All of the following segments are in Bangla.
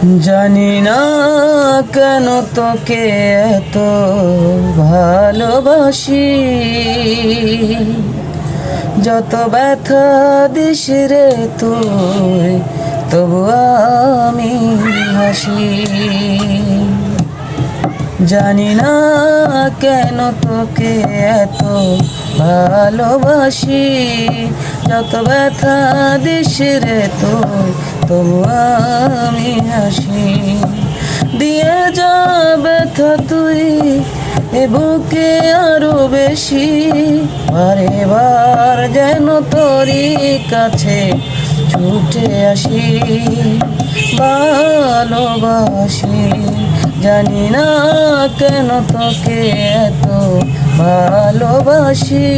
জানি না কেন তোকে এত ভালোবাসি, যত ব্যথা দিস রে তুই তবু আমি হাসি। জানি না কেন তোকে এত ভালোবাসি, যত ব্যথা দিস রে তুই তবু আমি হাসি। দিয়ে যা ব্যথা তুই এ বুকে আরো বেশি, বারে বার যেন তোরই কাছে ছুটে আসি। ভালোবাসি, জানি না কেন তোকে এত ভালোবাসি,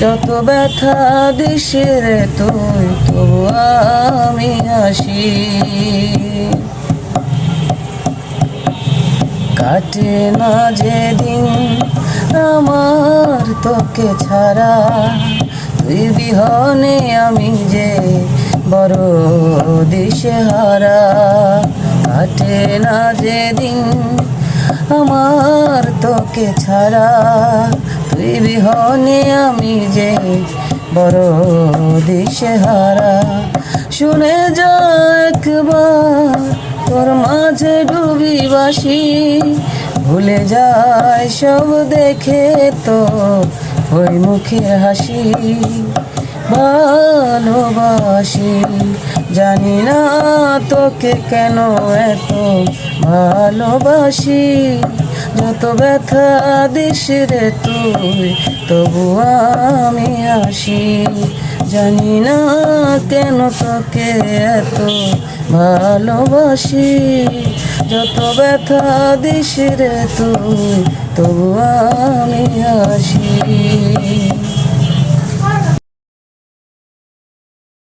যত ব্যথা দিস রে তুই তবু আমি হাসি। কাটে না যেদিন আমার তোকে ছাড়া, তুই বিহনে আমি যে বড় দিশেহারা। কাটে না যেদিন আমার তোকে ছাড়া, তুই বিহনে আমি যে বড় দিশেহারা। শুনে যা একবার তোর মাঝে ডুবি বাসি, ভুলে যায় সব দেখে তো ওই মুখে হাসি। ভালোবাসি, জানি না তোকে কেন এত ভালোবাসি, যত ব্যথা দিস রে তুই তবু আমি হাসি। জানি না কেন তোকে এত ভালোবাসি, যত ব্যথা দিস রে তুই তবু আমি হাসি।